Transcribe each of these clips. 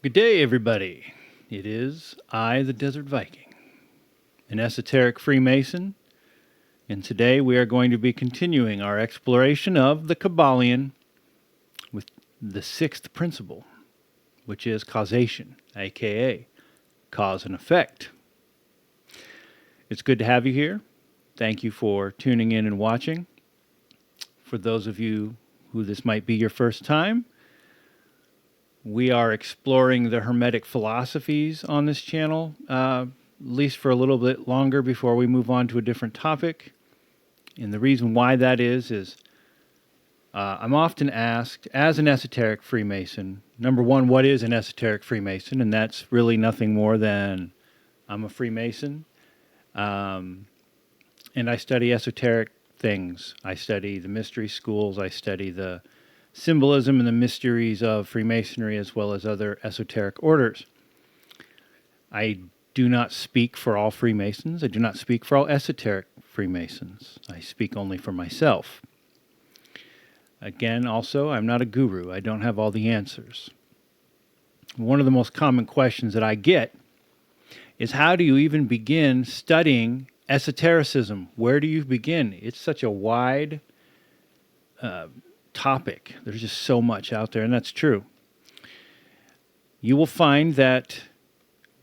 Good day, everybody. It is I, the Desert Viking, an esoteric Freemason, and today we are going to be continuing our exploration of the Kabbalion with the sixth principle, which is causation, aka cause and effect. It's good to have you here. Thank you for tuning in and watching. For those of you who this might be your first time, we are exploring the Hermetic philosophies on this channel, at least for a little bit longer before we move on to a different topic. And the reason why that is I'm often asked, as an esoteric Freemason, number one, what is an esoteric Freemason? And that's really nothing more than I'm a Freemason, and I study esoteric things. I study the mystery schools. I study the symbolism and the mysteries of Freemasonry as well as other esoteric orders. I do not speak for all Freemasons. I do not speak for all esoteric Freemasons. I speak only for myself. Again, also, I'm not a guru. I don't have all the answers. One of the most common questions that I get is, how do you even begin studying esotericism? Where do you begin? It's such a wide topic. There's just so much out there, and that's true. You will find that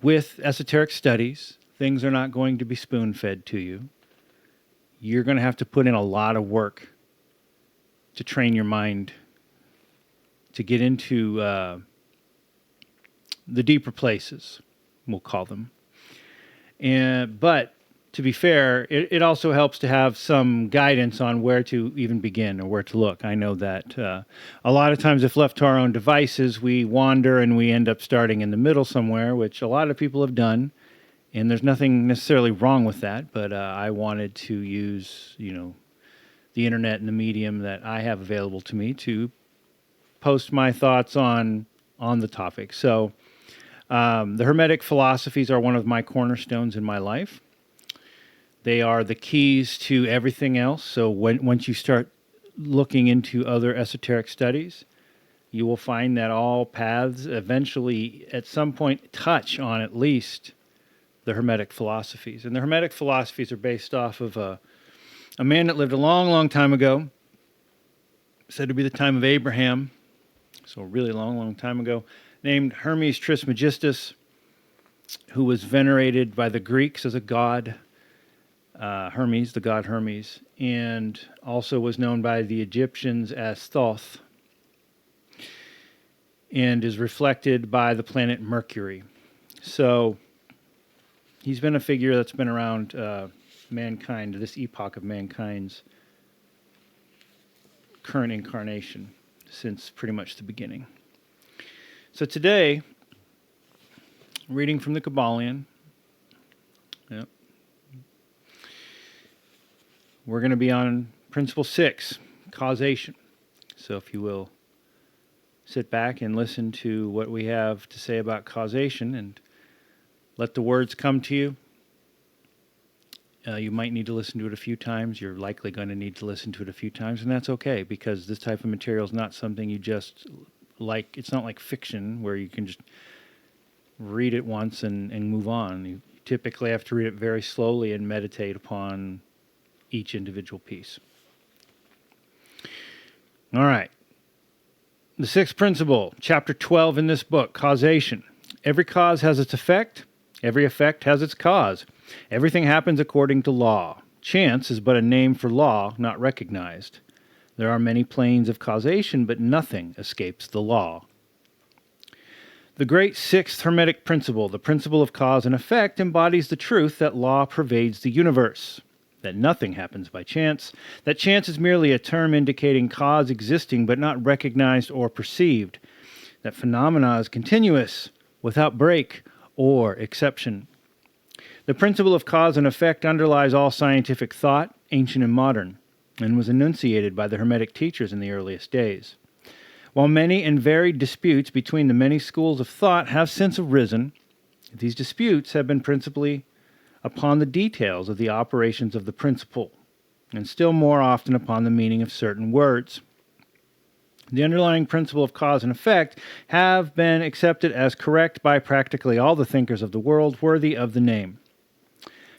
with esoteric studies, things are not going to be spoon-fed to you. You're going to have to put in a lot of work to train your mind to get into the deeper places, we'll call them. But to be fair, it also helps to have some guidance on where to even begin or where to look. I know that a lot of times, if left to our own devices, we wander and we end up starting in the middle somewhere, which a lot of people have done. And there's nothing necessarily wrong with that, but I wanted to use, the internet and the medium that I have available to me to post my thoughts on the topic. So the Hermetic philosophies are one of my cornerstones in my life. They are the keys to everything else. So once you start looking into other esoteric studies, you will find that all paths eventually at some point touch on at least the Hermetic philosophies. And the Hermetic philosophies are based off of a man that lived a long, long time ago, said to be the time of Abraham, so a really long, long time ago, named Hermes Trismegistus, who was venerated by the Greeks as a god. Hermes, the god Hermes, and also was known by the Egyptians as Thoth, and is reflected by the planet Mercury. So he's been a figure that's been around mankind, this epoch of mankind's current incarnation, since pretty much the beginning. So today, reading from the Kabbalion, we're going to be on Principle 6, causation. So if you will sit back and listen to what we have to say about causation and let the words come to you. You might need to listen to it a few times. You're likely going to need to listen to it a few times, and that's okay, because this type of material is not something you just like. It's not like fiction where you can just read it once and move on. You typically have to read it very slowly and meditate upon each individual piece. All right. The sixth principle, chapter 12 in this book, causation. Every cause has its effect. Every effect has its cause. Everything happens according to law. Chance is but a name for law not recognized. There are many planes of causation, but nothing escapes the law. The great sixth Hermetic principle, the principle of cause and effect, embodies the truth that law pervades the universe, that nothing happens by chance, that chance is merely a term indicating cause existing but not recognized or perceived, that phenomena is continuous, without break or exception. The principle of cause and effect underlies all scientific thought, ancient and modern, and was enunciated by the Hermetic teachers in the earliest days. While many and varied disputes between the many schools of thought have since arisen, these disputes have been principally upon the details of the operations of the principle, and still more often upon the meaning of certain words. The underlying principle of cause and effect have been accepted as correct by practically all the thinkers of the world worthy of the name.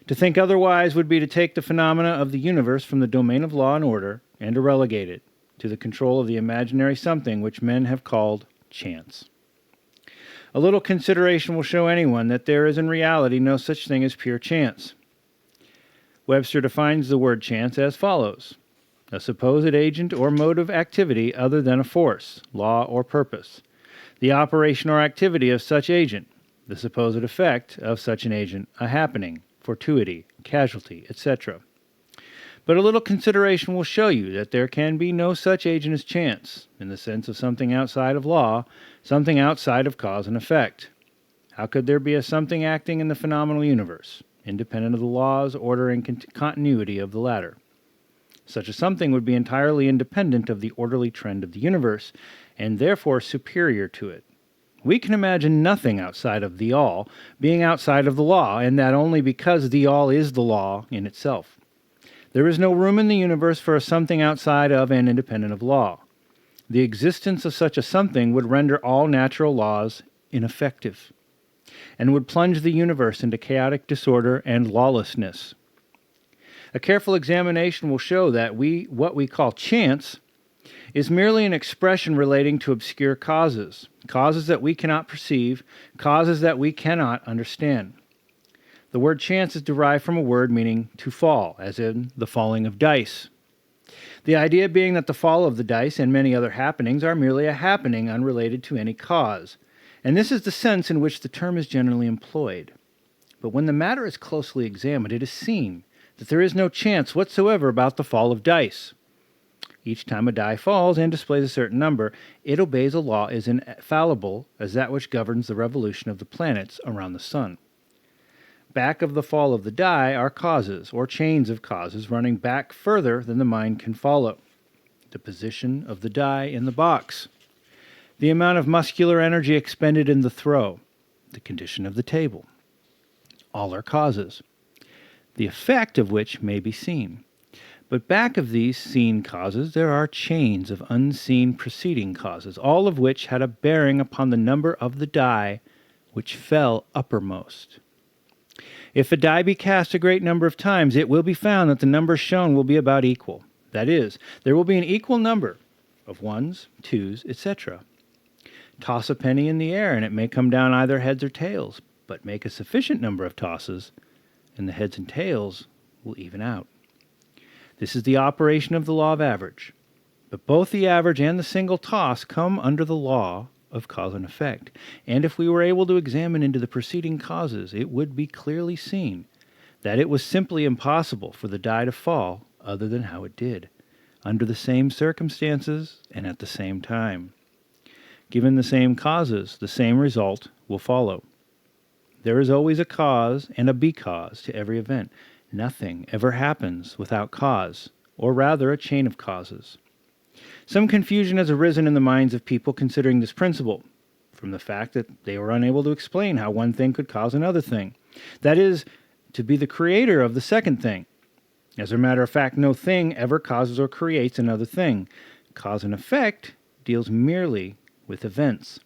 To think otherwise would be to take the phenomena of the universe from the domain of law and order and to relegate it to the control of the imaginary something which men have called chance. A little consideration will show anyone that there is in reality no such thing as pure chance. Webster defines the word chance as follows: a supposed agent or mode of activity other than a force, law, or purpose, the operation or activity of such agent, the supposed effect of such an agent, a happening, fortuity, casualty, etc. But a little consideration will show you that there can be no such agent as chance, in the sense of something outside of law, something outside of cause and effect. How could there be a something acting in the phenomenal universe, independent of the laws, order, and continuity of the latter? Such a something would be entirely independent of the orderly trend of the universe, and therefore superior to it. We can imagine nothing outside of the all being outside of the law, and that only because the all is the law in itself. There is no room in the universe for a something outside of and independent of law. The existence of such a something would render all natural laws ineffective, and would plunge the universe into chaotic disorder and lawlessness. A careful examination will show that what we call chance is merely an expression relating to obscure causes, causes that we cannot perceive, causes that we cannot understand. The word chance is derived from a word meaning to fall, as in the falling of dice. The idea being that the fall of the dice and many other happenings are merely a happening unrelated to any cause, and this is the sense in which the term is generally employed. But when the matter is closely examined, it is seen that there is no chance whatsoever about the fall of dice. Each time a die falls and displays a certain number, it obeys a law as infallible as that which governs the revolution of the planets around the sun. Back of the fall of the die are causes, or chains of causes, running back further than the mind can follow. The position of the die in the box, the amount of muscular energy expended in the throw, the condition of the table. All are causes, the effect of which may be seen. But back of these seen causes there are chains of unseen preceding causes, all of which had a bearing upon the number of the die which fell uppermost. If a die be cast a great number of times, it will be found that the numbers shown will be about equal. That is, there will be an equal number of ones, twos, etc. Toss a penny in the air, and it may come down either heads or tails, but make a sufficient number of tosses, and the heads and tails will even out. This is the operation of the law of average. But both the average and the single toss come under the law of cause and effect, and if we were able to examine into the preceding causes, it would be clearly seen that it was simply impossible for the die to fall other than how it did, under the same circumstances and at the same time. Given the same causes, the same result will follow. There is always a cause and a because to every event. Nothing ever happens without cause, or rather a chain of causes. Some confusion has arisen in the minds of people considering this principle, from the fact that they were unable to explain how one thing could cause another thing. That is, to be the creator of the second thing. As a matter of fact, no thing ever causes or creates another thing. Cause and effect deals merely with events.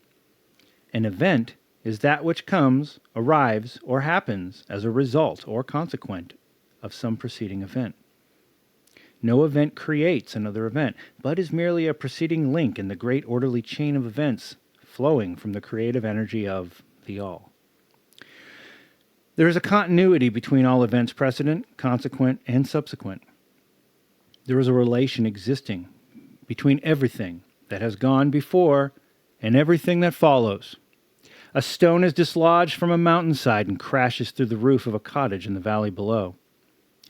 An event is that which comes, arrives, or happens as a result or consequent of some preceding event. No event creates another event, but is merely a preceding link in the great orderly chain of events flowing from the creative energy of the All. There is a continuity between all events precedent, consequent, and subsequent. There is a relation existing between everything that has gone before and everything that follows. A stone is dislodged from a mountainside and crashes through the roof of a cottage in the valley below.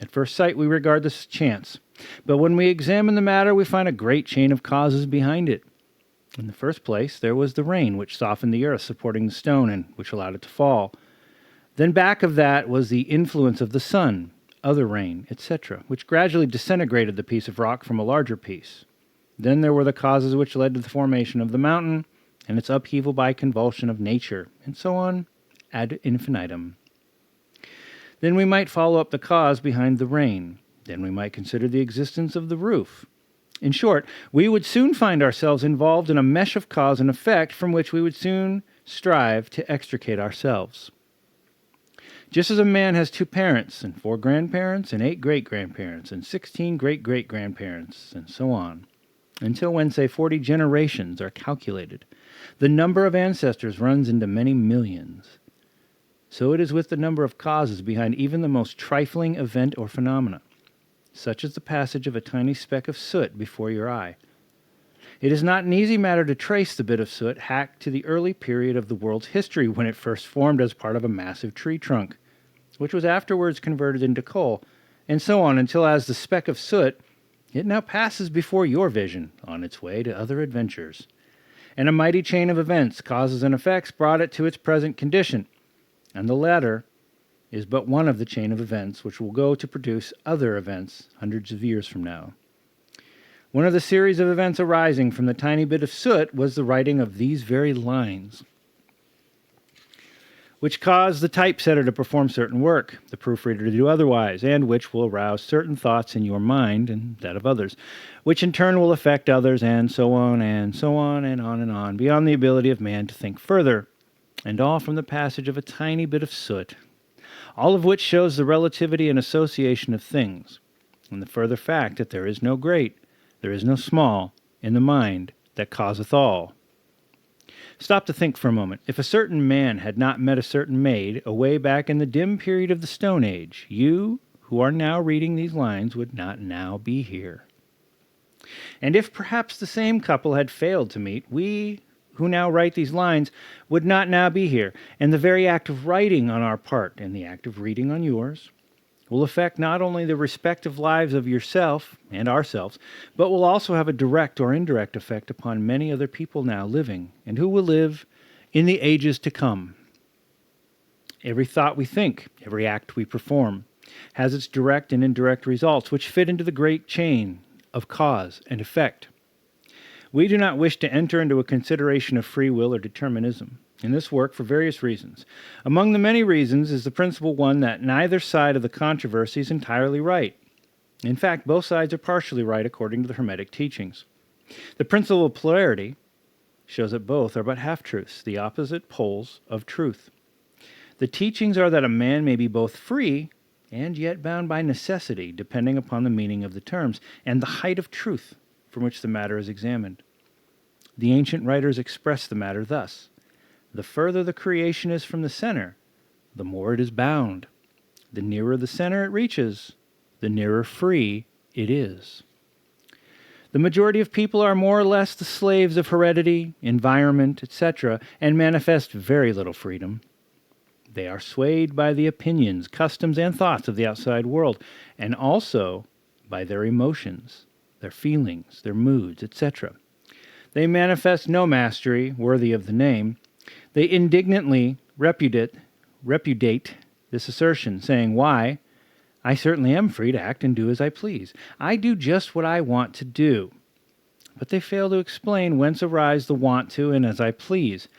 At first sight, we regard this as chance, but when we examine the matter, we find a great chain of causes behind it. In the first place, there was the rain, which softened the earth supporting the stone and which allowed it to fall. Then back of that was the influence of the sun, other rain, etc., which gradually disintegrated the piece of rock from a larger piece. Then there were the causes which led to the formation of the mountain and its upheaval by convulsion of nature, and so on ad infinitum. Then we might follow up the cause behind the rain. Then we might consider the existence of the roof. In short, we would soon find ourselves involved in a mesh of cause and effect from which we would soon strive to extricate ourselves. Just as a man has 2 parents, and 4 grandparents, and 8 great-grandparents, and 16 great-great-grandparents, and so on, until when, say, 40 generations are calculated, the number of ancestors runs into many millions. So it is with the number of causes behind even the most trifling event or phenomena, such as the passage of a tiny speck of soot before your eye. It is not an easy matter to trace the bit of soot hacked to the early period of the world's history when it first formed as part of a massive tree trunk, which was afterwards converted into coal, and so on until as the speck of soot, it now passes before your vision on its way to other adventures. And a mighty chain of events, causes and effects brought it to its present condition, and the latter is but one of the chain of events which will go to produce other events hundreds of years from now. One of the series of events arising from the tiny bit of soot was the writing of these very lines, which caused the typesetter to perform certain work, the proofreader to do otherwise, and which will arouse certain thoughts in your mind and that of others, which in turn will affect others, and so on, and so on, and on, beyond the ability of man to think further, and all from the passage of a tiny bit of soot, all of which shows the relativity and association of things, and the further fact that there is no great, there is no small, in the mind that causeth all. Stop to think for a moment. If a certain man had not met a certain maid away back in the dim period of the Stone Age, you, who are now reading these lines, would not now be here. And if perhaps the same couple had failed to meet, we, who now write these lines, would not now be here, and the very act of writing on our part and the act of reading on yours will affect not only the respective lives of yourself and ourselves, but will also have a direct or indirect effect upon many other people now living, and who will live in the ages to come. Every thought we think, every act we perform, has its direct and indirect results, which fit into the great chain of cause and effect. We do not wish to enter into a consideration of free will or determinism in this work for various reasons. Among the many reasons is the principal one that neither side of the controversy is entirely right. In fact, both sides are partially right according to the Hermetic teachings. The principle of polarity shows that both are but half-truths, the opposite poles of truth. The teachings are that a man may be both free and yet bound by necessity, depending upon the meaning of the terms and the height of truth from which the matter is examined. The ancient writers express the matter thus: the further the creation is from the center, the more it is bound. The nearer the center it reaches, the nearer free it is. The majority of people are more or less the slaves of heredity, environment, etc., and manifest very little freedom. They are swayed by the opinions, customs, and thoughts of the outside world, and also by their emotions, their feelings, their moods, etc. They manifest no mastery worthy of the name. They indignantly repudiate this assertion, saying, "Why, I certainly am free to act and do as I please. I do just what I want to do." But they fail to explain whence arise the want to and as I please.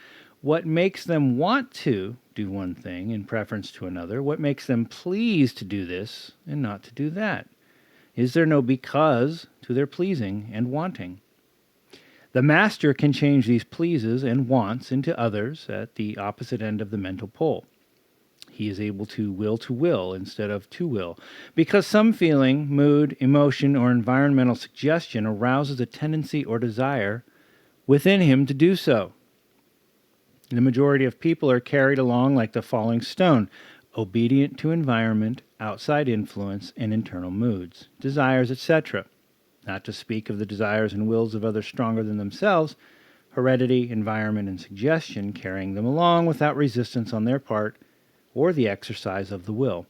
What makes them want to do one thing in preference to another? What makes them please to do this and not to do that? Is there no because to their pleasing and wanting? The master can change these pleases and wants into others at the opposite end of the mental pole. He is able to will instead of to will, because some feeling, mood, emotion, or environmental suggestion arouses a tendency or desire within him to do so. The majority of people are carried along like the falling stone, obedient to environment, outside influence, and internal moods, desires, etc., not to speak of the desires and wills of others stronger than themselves, heredity, environment, and suggestion carrying them along without resistance on their part or the exercise of the will.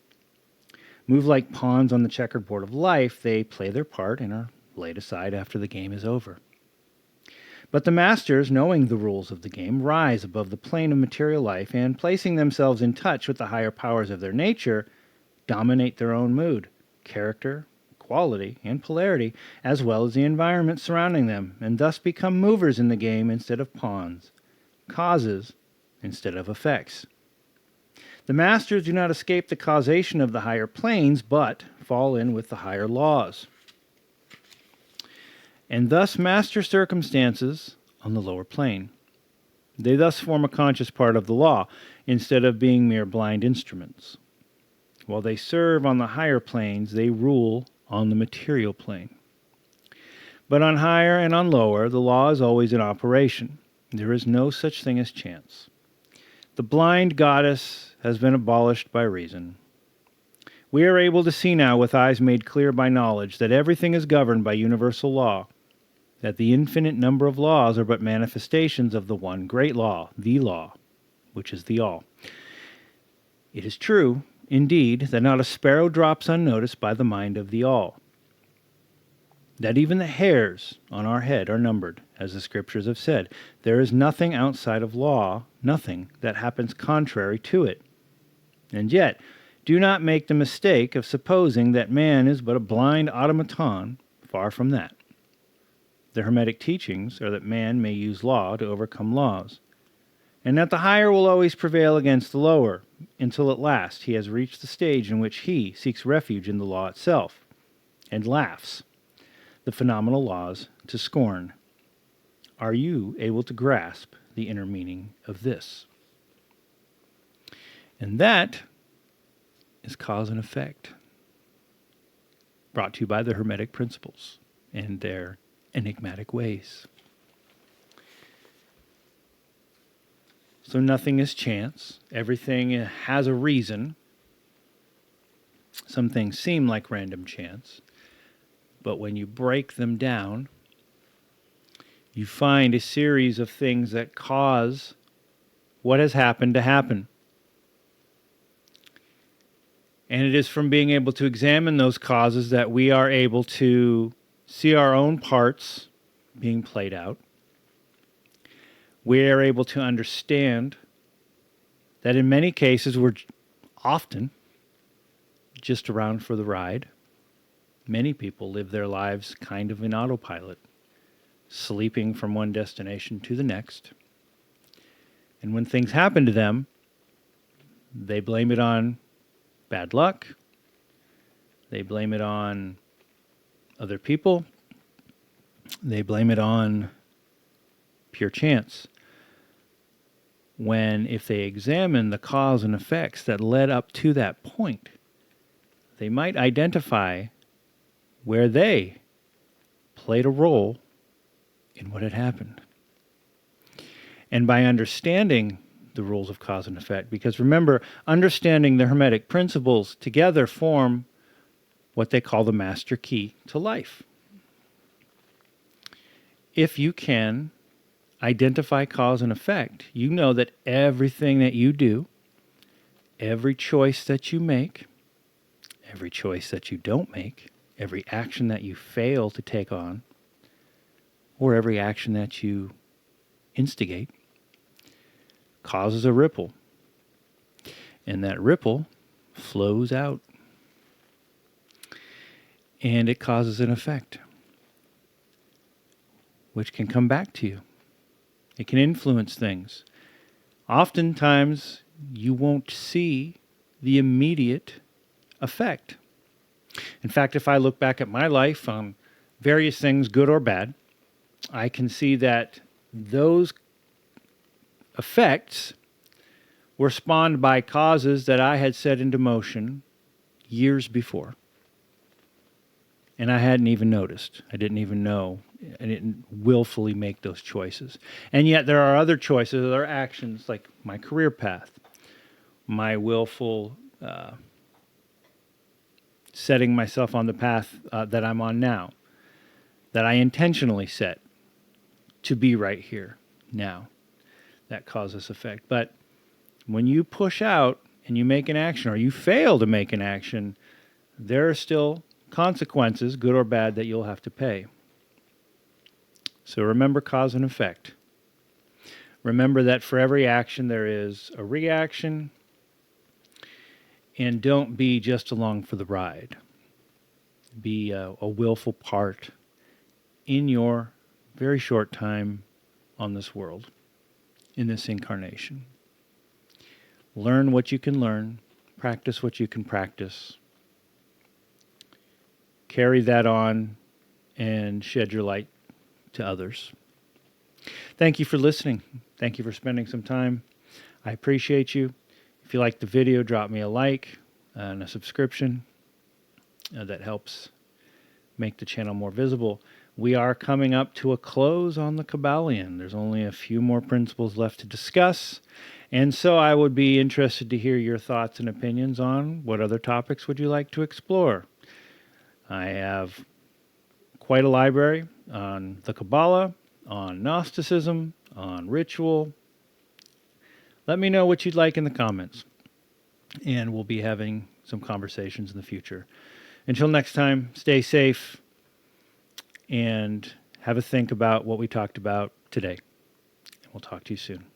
Move like pawns on the checkerboard of life, they play their part and are laid aside after the game is over. But the masters, knowing the rules of the game, rise above the plane of material life and, placing themselves in touch with the higher powers of their nature, dominate their own mood, character, quality, and polarity, as well as the environment surrounding them, and thus become movers in the game instead of pawns, causes instead of effects. The masters do not escape the causation of the higher planes, but fall in with the higher laws. and thus master circumstances on the lower plane. They thus form a conscious part of the law, instead of being mere blind instruments. While they serve on the higher planes, they rule on the material plane. But on higher and on lower, the law is always in operation. There is no such thing as chance. The blind goddess has been abolished by reason. We are able to see now with eyes made clear by knowledge that everything is governed by universal law, that the infinite number of laws are but manifestations of the one great law, which is the all. It is true, indeed, that not a sparrow drops unnoticed by the mind of the all, that even the hairs on our head are numbered, as the Scriptures have said. There is nothing outside of law, nothing that happens contrary to it. And yet, do not make the mistake of supposing that man is but a blind automaton. Far from that. The Hermetic teachings are that man may use law to overcome laws, and that the higher will always prevail against the lower, until at last he has reached the stage in which he seeks refuge in the law itself, and laughs the phenomenal laws to scorn. Are you able to grasp the inner meaning of this? And that is cause and effect, brought to you by the Hermetic principles and their enigmatic ways. So nothing is chance. Everything has a reason. Some things seem like random chance, but when you break them down, you find a series of things that cause what has happened to happen. And it is from being able to examine those causes that we are able to see our own parts being played out. We are able to understand that in many cases we're often just around for the ride. Many people live their lives kind of in autopilot, sleeping from one destination to the next. And when things happen to them, they blame it on bad luck. They blame it on other people. They blame it on pure chance. When if they examine the cause and effects that led up to that point, they might identify where they played a role in what had happened. And by understanding the rules of cause and effect, because remember, understanding the Hermetic principles together form what they call the master key to life. If you can identify cause and effect, you know that everything that you do, every choice that you make, every choice that you don't make, every action that you fail to take on, or every action that you instigate, causes a ripple. And that ripple flows out. And it causes an effect, which can come back to you. It can influence things. Oftentimes, you won't see the immediate effect. In fact, if I look back at my life on various things, good or bad, I can see that those effects were spawned by causes that I had set into motion years before. And I hadn't even noticed. I didn't even know. I didn't willfully make those choices. And yet there are other choices, other actions, like my career path, my willful setting myself on the path that I'm on now, that I intentionally set to be right here now. That causes effect. But when you push out and you make an action, or you fail to make an action, there are still consequences, good or bad, that you'll have to pay. So remember cause and effect. Remember that for every action there is a reaction, and don't be just along for the ride. Be a willful part in your very short time on this world, in this incarnation. Learn what you can learn, practice what you can practice. Carry that on and shed your light to others. Thank you for listening. Thank you for spending some time. I appreciate you. If you like the video, drop me a like and a subscription. That helps make the channel more visible. We are coming up to a close on the Kabbalion. There's only a few more principles left to discuss. And so I would be interested to hear your thoughts and opinions on what other topics would you like to explore. I have quite a library on the Kabbalah, on Gnosticism, on ritual. Let me know what you'd like in the comments. And we'll be having some conversations in the future. Until next time, stay safe and have a think about what we talked about today. We'll talk to you soon.